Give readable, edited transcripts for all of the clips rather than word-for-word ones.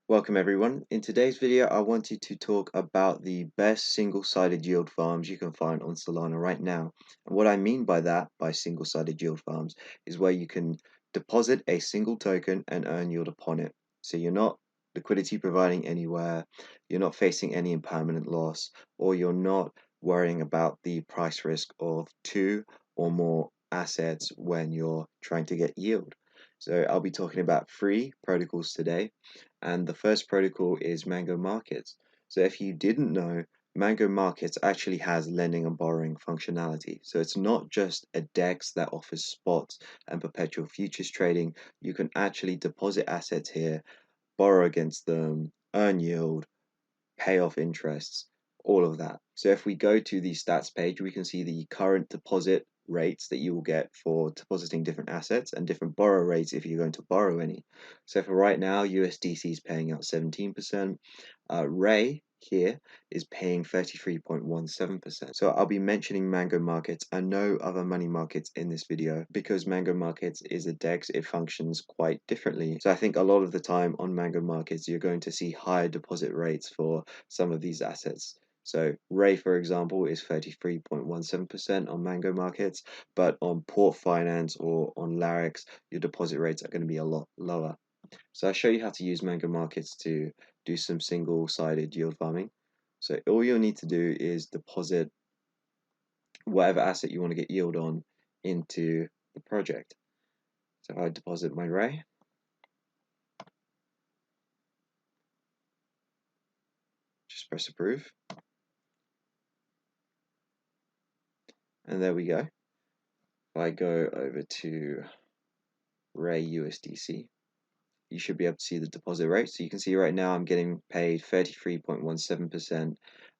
Welcome everyone. In today's video, I wanted to talk about the best single-sided yield farms you can find on Solana right now. And what I mean by that, by single-sided yield farms, is where you can deposit a single token and earn yield upon it. So you're not liquidity providing anywhere, you're not facing any impermanent loss, or you're not worrying about the price risk of two or more assets when you're trying to get yield. So I'll be talking about three protocols today, and the first protocol is Mango Markets. So if you didn't know, Mango Markets actually has lending and borrowing functionality. So it's not just a DEX that offers spots and perpetual futures trading. You can actually deposit assets here, borrow against them, earn yield, pay off interests, all of that. So if we go to the stats page, we can see the current deposit rates that you will get for depositing different assets and different borrow rates if you're going to borrow any. So for right now, USDC is paying out 17%. Ray here is paying 33.17%. So I'll be mentioning Mango Markets and no other money markets in this video because Mango Markets is a DEX. It functions quite differently. So I think a lot of the time on Mango Markets, you're going to see higher deposit rates for some of these assets. So Ray, for example, is 33.17% on Mango Markets, but on Port Finance or on Larix, your deposit rates are going to be a lot lower. So I'll show you how to use Mango Markets to do some single-sided yield farming. So all you'll need to do is deposit whatever asset you want to get yield on into the project. So if I deposit my Ray, just press approve. And there we go. If I go over to Ray USDC, you should be able to see the deposit rate. So you can see right now I'm getting paid 33.17%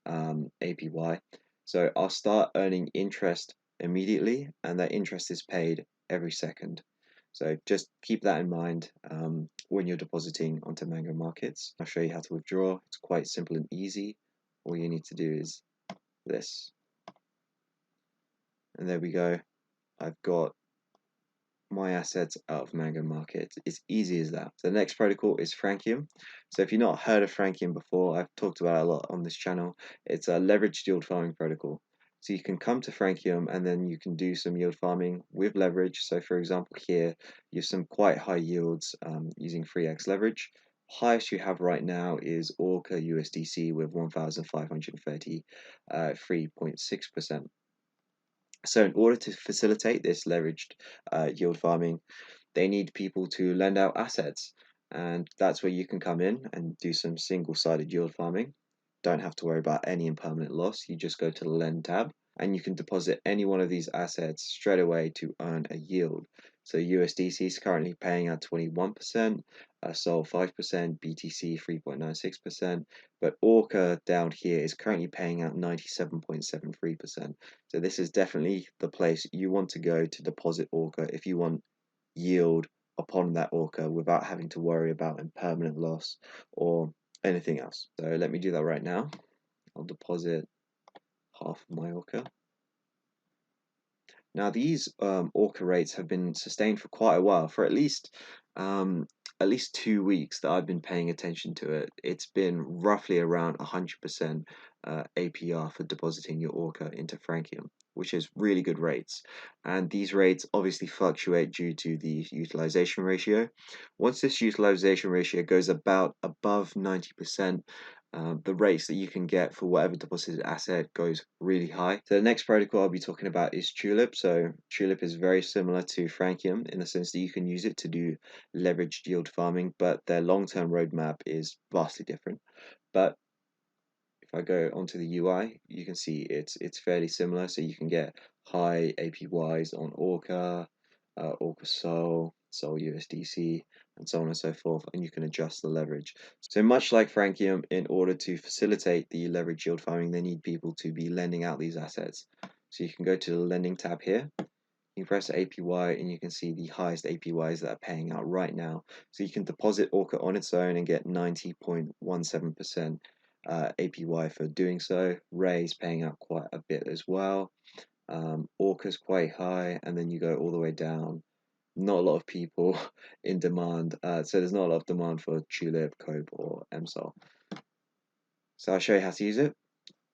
APY. So I'll start earning interest immediately, and that interest is paid every second. So just keep that in mind when you're depositing onto Mango Markets. I'll show you how to withdraw. It's quite simple and easy. All you need to do is this. And there we go. I've got my assets out of Mango Market. It's easy as that. So the next protocol is Francium. So if you've not heard of Francium before, I've talked about it a lot on this channel. It's a leveraged yield farming protocol. So you can come to Francium and then you can do some yield farming with leverage. So for example here, you have some quite high yields using 3x leverage. Highest you have right now is Orca USDC with 1,533.6%. So in order to facilitate this leveraged yield farming, they need people to lend out assets. And that's where you can come in and do some single-sided yield farming. Don't have to worry about any impermanent loss. You just go to the lend tab and you can deposit any one of these assets straight away to earn a yield. So USDC is currently paying out 21%, SOL 5%, BTC 3.96%, but Orca down here is currently paying out 97.73%. So this is definitely the place you want to go to deposit Orca if you want yield upon that Orca without having to worry about impermanent loss or anything else. So let me do that right now. I'll deposit half of my Orca. Now these Orca rates have been sustained for quite a while, for at least 2 weeks that I've been paying attention to it. It's been roughly around 100% APR for depositing your Orca into Francium, which is really good rates. And these rates obviously fluctuate due to the utilization ratio. Once this utilization ratio goes about above 90%, the rates that you can get for whatever deposited asset goes really high. So the next protocol I'll be talking about is Tulip. So Tulip is very similar to Francium in the sense that you can use it to do leveraged yield farming, but their long-term roadmap is vastly different. But if I go onto the UI, you can see it's fairly similar. So you can get high APYs on Orca, Orca Sol, Sol USDC, and so on and so forth, and you can adjust the leverage. So much like Francium, in order to facilitate the leverage yield farming, they need people to be lending out these assets. So you can go to the lending tab here, you press APY and you can see the highest APYs that are paying out right now. So you can deposit Orca on its own and get 90.17% APY for doing so. Ray is paying out quite a bit as well. Orca's quite high, and then you go all the way down not a lot of people in demand. So there's not a lot of demand for Tulip, Cope, or MSOL. So I'll show you how to use it.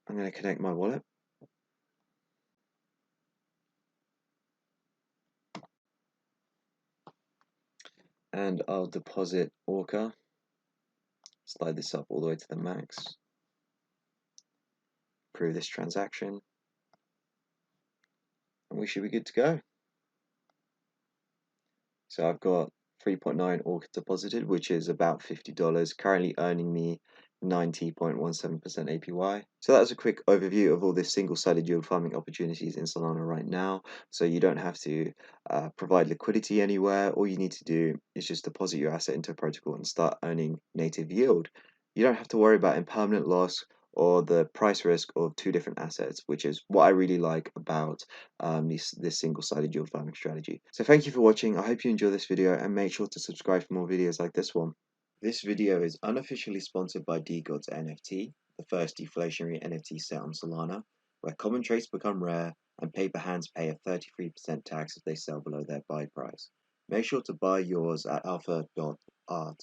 I'm going to connect my wallet. And I'll deposit Orca. Slide this up all the way to the max. Approve this transaction. And we should be good to go. So I've got 3.9 Orca deposited, which is about $50, currently earning me 90.17% APY. So that's a quick overview of all the single-sided yield farming opportunities in Solana right now. So you don't have to provide liquidity anywhere. All you need to do is just deposit your asset into a protocol and start earning native yield. You don't have to worry about impermanent loss or the price risk of two different assets, which is what I really like about this single-sided yield farming strategy. So thank you for watching. I hope you enjoy this video and make sure to subscribe for more videos like this one. This video is unofficially sponsored by DeGods NFT, the first deflationary NFT set on Solana, where common traits become rare and paper hands pay a 33% tax if they sell below their buy price. Make sure to buy yours at alpha.art.